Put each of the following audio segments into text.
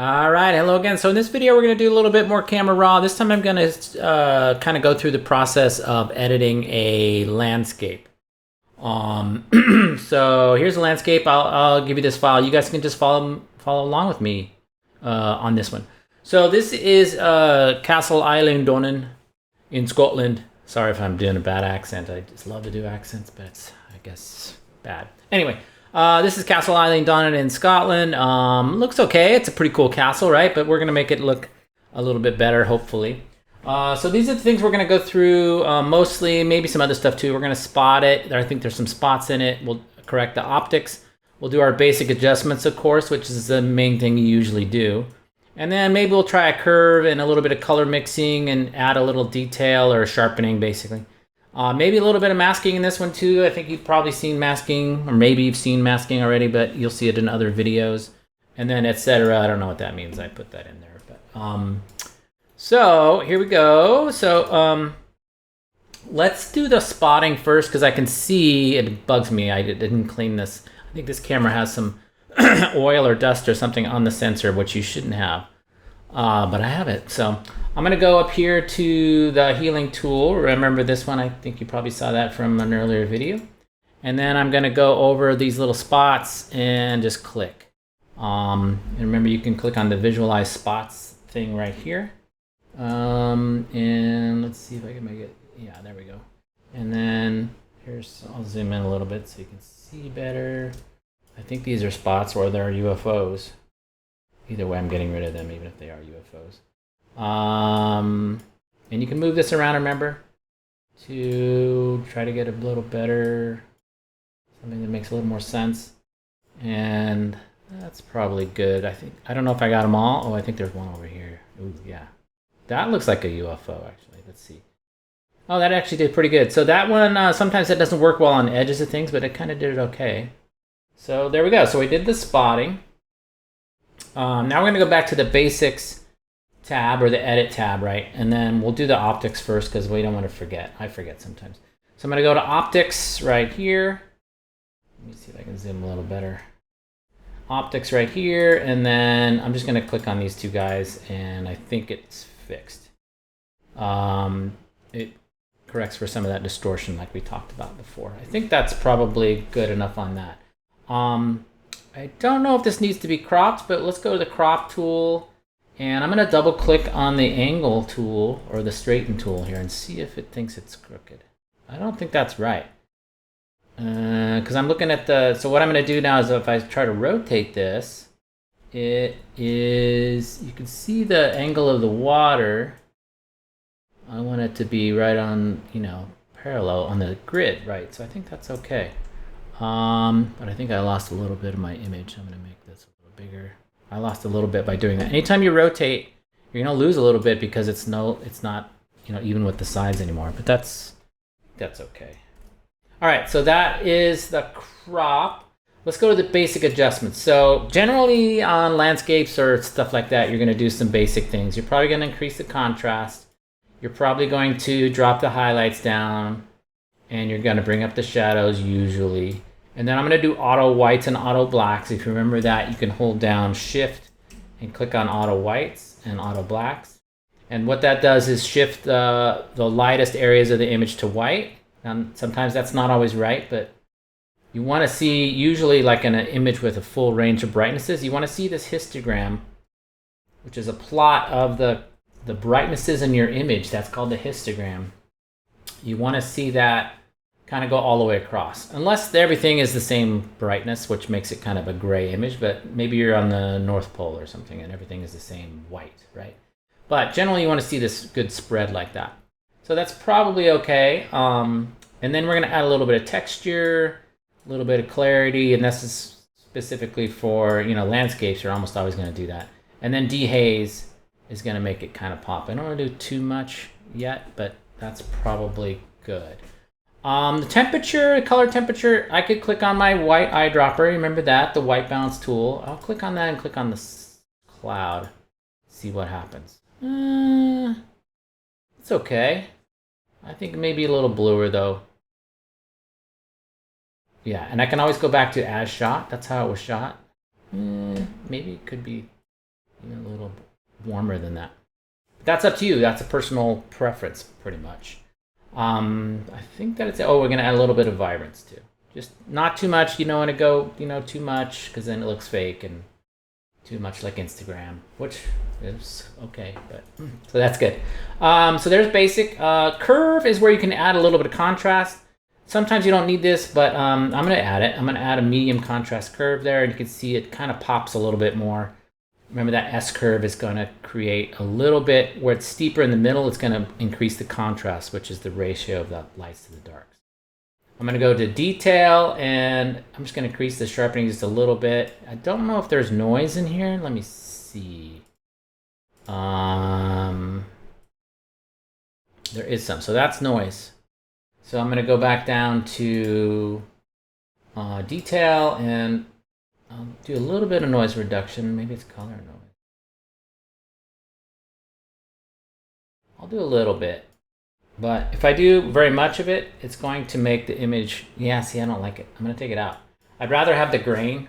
All right, hello again. So in this video, we're going to do a little bit more camera raw. This time I'm going to kind of go through the process of editing a landscape. So here's a landscape. I'll give you this file. You guys can just follow along with me on this one. So this is Castle Island in Scotland. Sorry if I'm doing a bad accent. I just love to do accents, but it's, I guess, bad. Anyway. This is Castle Island in Scotland. Looks okay. It's a pretty cool castle, right? But we're going to make it look a little bit better, hopefully. So these are the things we're going to go through mostly, maybe some other stuff too. We're going to spot it. I think there's some spots in it. We'll correct the optics. We'll do our basic adjustments, of course, which is the main thing you usually do. And then maybe we'll try a curve and a little bit of color mixing and add a little detail or sharpening, basically. Maybe a little bit of masking in this one too. I think you've probably seen masking, or maybe you've seen masking already, but you'll see it in other videos. And then etc. I don't know what that means. I put that in there. But so here we go. So let's do the spotting first because I can see it bugs me. I didn't clean this. I think this camera has some oil or dust or something on the sensor, which you shouldn't have. But I have it. So I'm going to go up here to the healing tool. Remember this one? I think you probably saw that from an earlier video. And then I'm going to go over these little spots and just click. And remember, you can click on the visualize spots thing right here. And let's see if I can make it. Yeah, there we go. And then here's, I'll zoom in a little bit so you can see better. I think these are spots where there are UFOs. Either way, I'm getting rid of them, even if they are UFOs. And you can move this around, remember, to try to get a little better, something that makes a little more sense. And that's probably good. I don't know if I got them all. Oh, I think there's one over here. Ooh, yeah. That looks like a UFO, actually. Let's see. Oh, that actually did pretty good. So that one, sometimes it doesn't work well on edges of things, but it kind of did it okay. So there we go. So we did the spotting. Now we're going to go back to the basics tab or the edit tab, right? And then we'll do the optics first because we don't want to forget. I forget sometimes. So I'm going to go to optics right here. Let me see if I can zoom a little better. Optics right here. And then I'm just going to click on these two guys and I think it's fixed. It corrects for some of that distortion like we talked about before. I think that's probably good enough on that. I don't know if this needs to be cropped, but let's go to the crop tool and I'm going to double click on the angle tool or the straighten tool here and see if it thinks it's crooked. I don't think that's right. Because I'm looking at the, so what I'm going to do now is if I try to rotate this, it is, you can see the angle of the water. I want it to be right on, parallel on the grid, right? So I think that's okay. But I think I lost a little bit of my image. I'm going to make this a little bigger. I lost a little bit by doing that. Anytime you rotate, you're going to lose a little bit because it's not, even with the sides anymore, but that's okay. All right. So that is the crop. Let's go to the basic adjustments. So generally on landscapes or stuff like that, you're going to do some basic things. You're probably going to increase the contrast. You're probably going to drop the highlights down and you're going to bring up the shadows usually. And then I'm going to do auto whites and auto blacks. If you remember that, you can hold down shift and click on auto whites and auto blacks. And what that does is shift the lightest areas of the image to white. Now, sometimes that's not always right, but you want to see, usually like in an image with a full range of brightnesses, you want to see this histogram, which is a plot of the brightnesses in your image. That's called the histogram. You want to see that kind of go all the way across, unless everything is the same brightness, which makes it kind of a gray image, but maybe you're on the North Pole or something and everything is the same white, right? But generally you want to see this good spread like that. So that's probably okay. And then we're going to add a little bit of texture, a little bit of clarity, and this is specifically for, landscapes. You're almost always going to do that. And then dehaze is going to make it kind of pop. I don't want to do too much yet, but that's probably good. The temperature, color temperature, I could click on my white eyedropper. Remember that, the white balance tool. I'll click on that and click on the cloud. See what happens. It's okay. I think maybe a little bluer though. Yeah, and I can always go back to as shot. That's how it was shot. Maybe it could be, warmer than that. But that's up to you. That's a personal preference, pretty much. I think that it's, oh, we're gonna add a little bit of vibrance too. Just not too much. You don't want to go, too much, because then it looks fake, and too much like Instagram, which is okay, but so that's good. So there's basic. Curve is where you can add a little bit of contrast. Sometimes you don't need this, but I'm gonna add it. I'm gonna add a medium contrast curve there, and you can see it kind of pops a little bit more. Remember that S curve is gonna create a little bit where it's steeper in the middle. It's gonna increase the contrast, which is the ratio of the lights to the darks. I'm gonna go to detail, and I'm just gonna increase the sharpening just a little bit. I don't know if there's noise in here. Let me see. There is some, so that's noise. So I'm gonna go back down to detail, and I'll do a little bit of noise reduction. Maybe it's color noise. I'll do a little bit. But if I do very much of it, it's going to make the image, yeah, see, I don't like it. I'm going to take it out. I'd rather have the grain,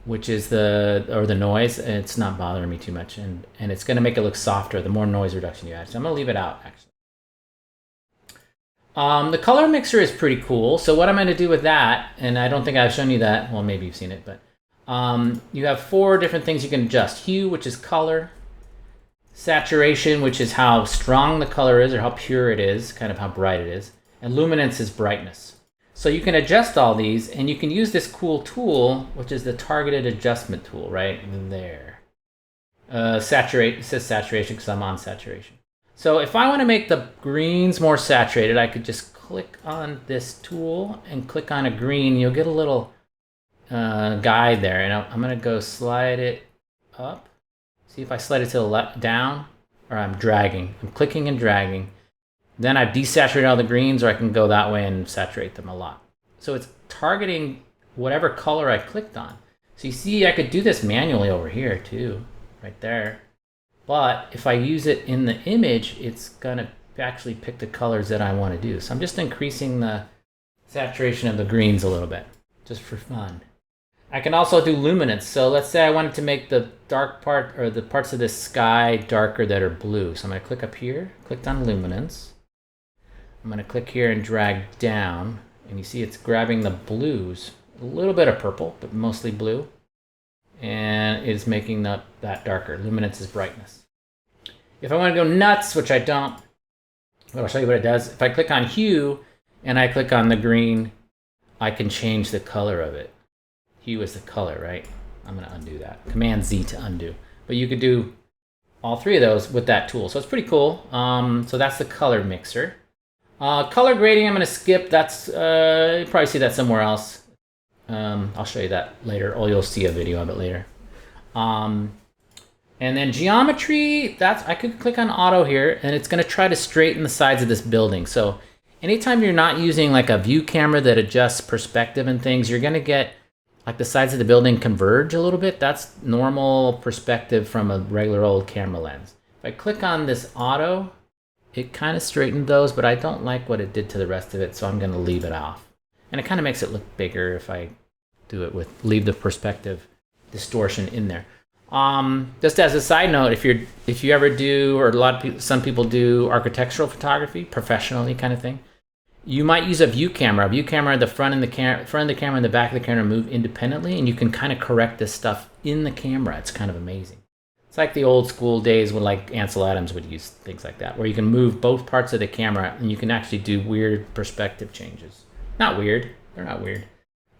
which is the noise. It's not bothering me too much. And it's going to make it look softer the more noise reduction you add. So I'm going to leave it out, actually. The color mixer is pretty cool. So what I'm going to do with that, and I don't think I've shown you that. Well, maybe you've seen it, but you have 4 different things you can adjust. Hue, which is color. Saturation, which is how strong the color is or how pure it is, kind of how bright it is. And luminance is brightness. So you can adjust all these, and you can use this cool tool, which is the targeted adjustment tool, right there. Saturate, it says saturation because I'm on saturation. So if I want to make the greens more saturated, I could just click on this tool and click on a green. You'll get a little guide there, and I'm going to go slide it up. See if I slide it to the left, down, or I'm dragging. I'm clicking and dragging. Then I've desaturated all the greens, or I can go that way and saturate them a lot. So it's targeting whatever color I clicked on. So you see, I could do this manually over here too, right there. But if I use it in the image, it's gonna actually pick the colors that I want to do. So I'm just increasing the saturation of the greens a little bit, just for fun. I can also do luminance. So let's say I wanted to make the dark part, or the parts of this sky, darker that are blue. So I'm going to click up here, clicked on luminance. I'm going to click here and drag down, and you see it's grabbing the blues, a little bit of purple, but mostly blue, and it's making that darker. Luminance is brightness. If I want to go nuts, which I don't, but I'll show you what it does. If I click on hue and I click on the green, I can change the color of it. Hue is the color, right? I'm going to undo that. Command Z to undo. But you could do all 3 of those with that tool. So it's pretty cool. So that's the color mixer. Color grading, I'm going to skip. That's you'll probably see that somewhere else. I'll show you that later, or you'll see a video of it later. And then geometry, I could click on auto here, and it's going to try to straighten the sides of this building. So anytime you're not using like a view camera that adjusts perspective and things, you're going to get like the sides of the building converge a little bit. That's normal perspective from a regular old camera lens. If I click on this auto, it kind of straightened those, but I don't like what it did to the rest of it, so I'm going to leave it off. And it kind of makes it look bigger if I do it with, leave the perspective distortion in there. Just as a side note, if you ever do, or some people do architectural photography professionally kind of thing, you might use a view camera. A view camera, the front of the camera and the back of the camera move independently, and you can kind of correct this stuff in the camera. It's kind of amazing. It's like the old school days when like Ansel Adams would use things like that, where you can move both parts of the camera and you can actually do weird perspective changes. Not weird. They're not weird.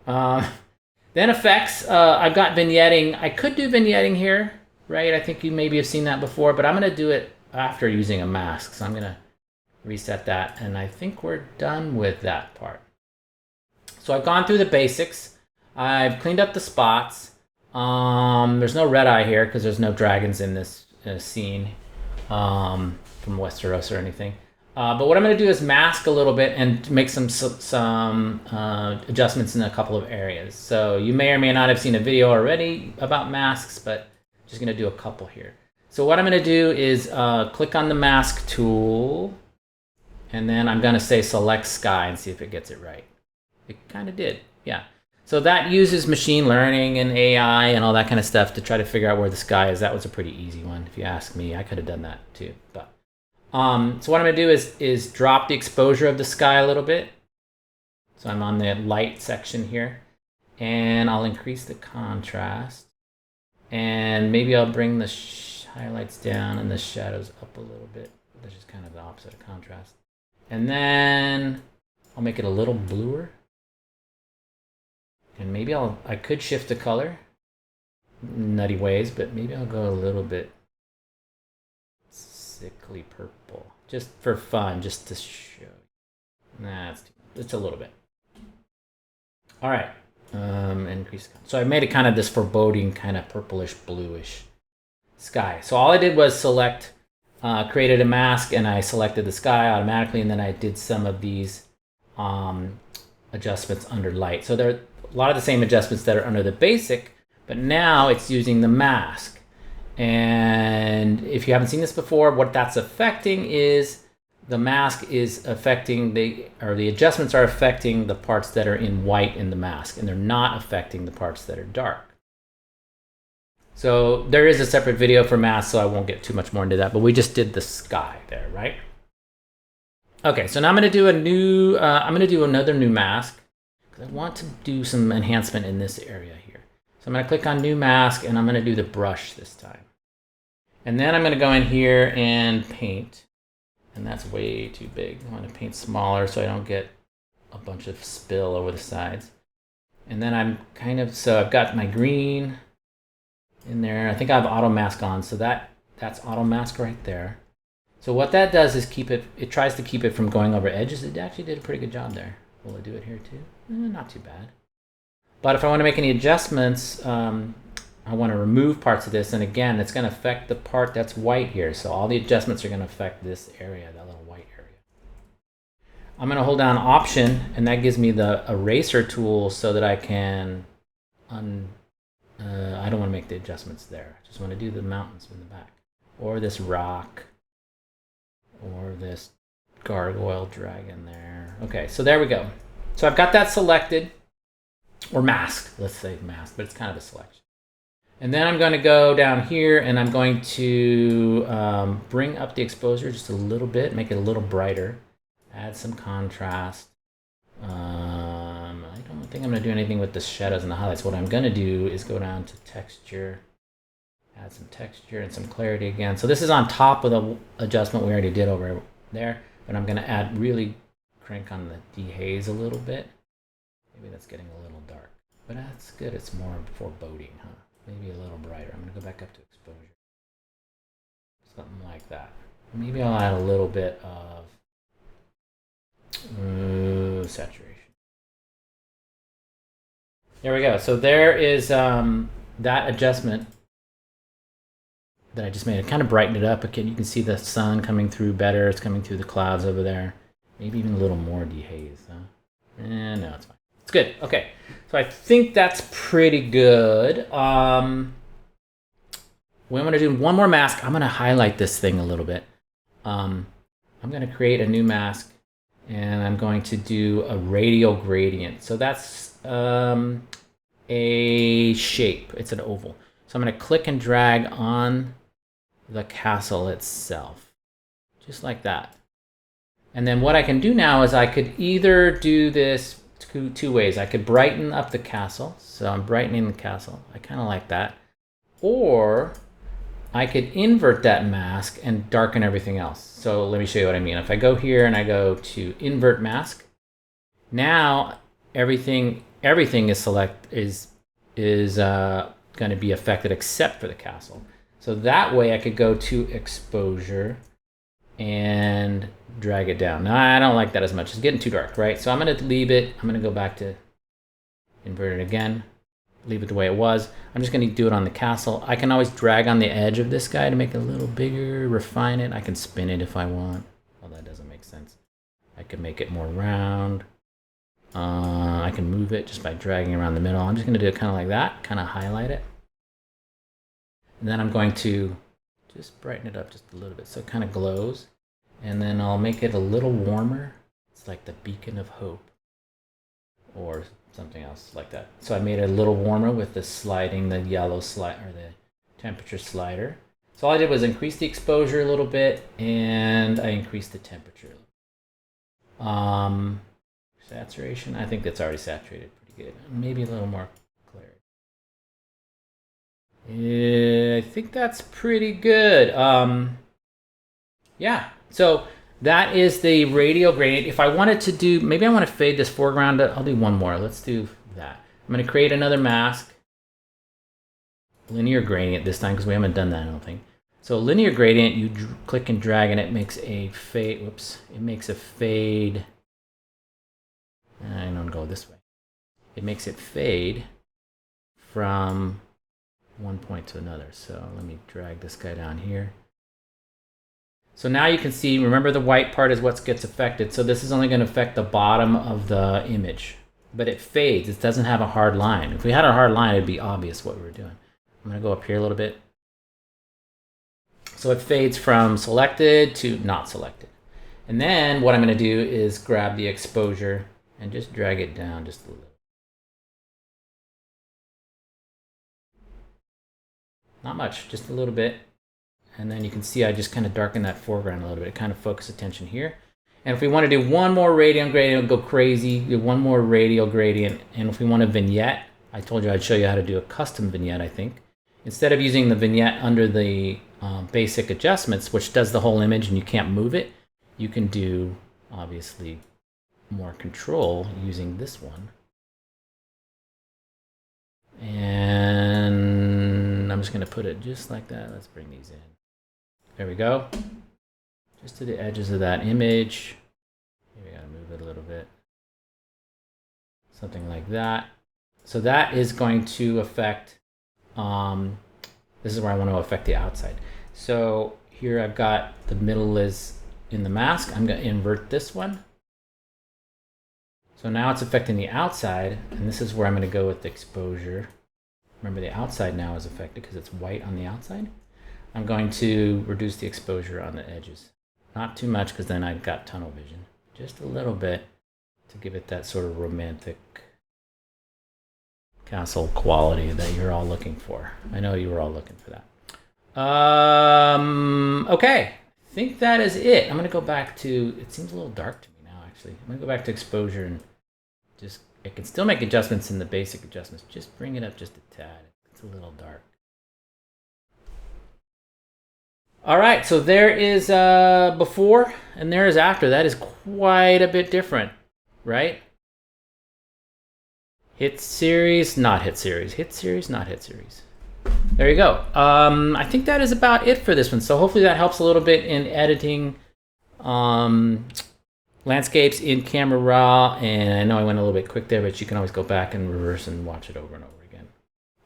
Then effects. I've got vignetting. I could do vignetting here, right? I think you maybe have seen that before, but I'm going to do it after using a mask. So I'm going to reset that, and I think we're done with that part. So I've gone through the basics. I've cleaned up the spots. There's no red eye here because there's no dragons in this scene from Westeros or anything. But what I'm going to do is mask a little bit and make some adjustments in a couple of areas. So you may or may not have seen a video already about masks, but I'm just going to do a couple here. So what I'm going to do is click on the mask tool, and then I'm going to say select sky and see if it gets it right. It kind of did, yeah. So that uses machine learning and AI and all that kind of stuff to try to figure out where the sky is. That was a pretty easy one, if you ask me. I could have done that too. But so what I'm going to do is drop the exposure of the sky a little bit. So I'm on the light section here. And I'll increase the contrast. And maybe I'll bring the highlights down and the shadows up a little bit. That's just kind of the opposite of contrast. And then I'll make it a little bluer. And maybe I could shift the color nutty ways, but maybe I'll go a little bit sickly purple just for fun, just to show. Nah, it's a little bit. All right, increase. So I made it kind of this foreboding, kind of purplish, bluish sky. So all I did was select, created a mask, and I selected the sky automatically, and then I did some of these adjustments under light. So there are a lot of the same adjustments that are under the basic, but now it's using the mask. And if you haven't seen this before, what that's affecting is the mask is affecting the adjustments are affecting the parts that are in white in the mask, and they're not affecting the parts that are dark. So there is a separate video for masks, so I won't get too much more into that, but we just did the sky there, right? Okay, so now I'm going to do another new mask. I want to do some enhancement in this area here. So I'm going to click on new mask, and I'm going to do the brush this time. And then I'm going to go in here and paint. And that's way too big. I want to paint smaller so I don't get a bunch of spill over the sides. And then so I've got my green in there. I think I have auto mask on, so that's auto mask right there. So what that does is it tries to keep it from going over edges. It actually did a pretty good job there. Will it do it here too? Not too bad. But if I want to make any adjustments, I want to remove parts of this. And again, it's going to affect the part that's white here. So all the adjustments are going to affect this area, that little white area. I'm going to hold down Option, and that gives me the eraser tool so that I can, I don't want to make the adjustments there. I just want to do the mountains in the back. Or this rock. Or this gargoyle dragon there. Okay, so there we go. So I've got that selected, or masked, let's say masked, but it's kind of a selection. And then I'm going to go down here and I'm going to bring up the exposure just a little bit, make it a little brighter, add some contrast. I don't think I'm going to do anything with the shadows and the highlights. What I'm going to do is go down to texture, add some texture and some clarity again. So this is on top of the adjustment we already did over there, but I'm going to really crank on the dehaze a little bit. Maybe that's getting a little dark, but that's good. It's more foreboding, huh? Maybe a little brighter. I'm going to go back up to exposure. Something like that. Maybe I'll add a little bit of saturation. There we go. So there is that adjustment that I just made. It kind of brightened it up. Again, you can see the sun coming through better. It's coming through the clouds over there. Maybe even a little more dehaze. Huh? No, it's fine. It's good. Okay. So I think that's pretty good. We want to do one more mask. I'm going to highlight this thing a little bit. I'm going to create a new mask, and I'm going to do a radial gradient. So that's a shape. It's an oval. So I'm going to click and drag on the castle itself, just like that. And then what I can do now is I could either do this two ways. I could brighten up the castle. So I'm brightening the castle. I kind of like that. Or I could invert that mask and darken everything else. So let me show you what I mean. If I go here and I go to invert mask, now everything is going to be affected except for the castle. So that way I could go to exposure and drag it down. Now I don't like that as much. It's getting too dark, right? So I'm going to leave it. I'm going to go back to invert it again. Leave it the way it was. I'm just going to do it on the castle. I can always drag on the edge of this guy to make it a little bigger, refine it. I can spin it if I want. Well, that doesn't make sense. I can make it more round. I can move it just by dragging around the middle. I'm just going to do it kind of like that, kind of highlight it. And then I'm going to just brighten it up just a little bit so it kind of glows. And then I'll make it a little warmer. It's like the beacon of hope. Or something else like that. So I made it a little warmer with the yellow slide, or the temperature slider. So all I did was increase the exposure a little bit, and I increased the temperature. Saturation, I think that's already saturated pretty good. Maybe a little more clarity. I think that's pretty good. Yeah, so that is the radial gradient. If I wanted to do, maybe I want to fade this foreground. I'll do one more. Let's do that. I'm going to create another mask. Linear gradient this time, because we haven't done that, I don't think. So linear gradient, you click and drag, and it makes a fade. Whoops, it makes a fade. I don't go this way. It makes it fade from one point to another. So let me drag this guy down here. So now you can see, remember the white part is what gets affected. So this is only going to affect the bottom of the image, but it fades. It doesn't have a hard line. If we had a hard line, it'd be obvious what we were doing. I'm going to go up here a little bit. So it fades from selected to not selected. And then what I'm going to do is grab the exposure and just drag it down just a little. Not much, just a little bit. And then you can see I just kind of darken that foreground a little bit, kind of focus attention here. And if we want to do one more radial gradient, go crazy, do one more radial gradient. And if we want a vignette, I told you I'd show you how to do a custom vignette, I think. Instead of using the vignette under the basic adjustments, which does the whole image and you can't move it, you can do, obviously, more control using this one. And I'm just going to put it just like that. Let's bring these in. There we go. Just to the edges of that image. Maybe I got to move it a little bit. Something like that. So that is going to affect, this is where I want to affect the outside. So here I've got the middle is in the mask. I'm going to invert this one. So now it's affecting the outside, and this is where I'm going to go with the exposure. Remember, the outside now is affected because it's white on the outside. I'm going to reduce the exposure on the edges. Not too much, because then I've got tunnel vision. Just a little bit to give it that sort of romantic castle quality that you're all looking for. I know you were all looking for that. Okay, I think that is it. I'm going to go back to, it seems a little dark to me now, actually. I'm going to go back to exposure and just, I can still make adjustments in the basic adjustments. Just bring it up just a tad. It's a little dark. All right, so there is before and there is after. That is quite a bit different, right? Hit series, not hit series. Hit series, not hit series. There you go. I think that is about it for this one. So hopefully that helps a little bit in editing landscapes in Camera Raw. And I know I went a little bit quick there, but you can always go back and reverse and watch it over and over again,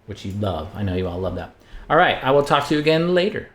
which you love. I know you all love that. All right, I will talk to you again later.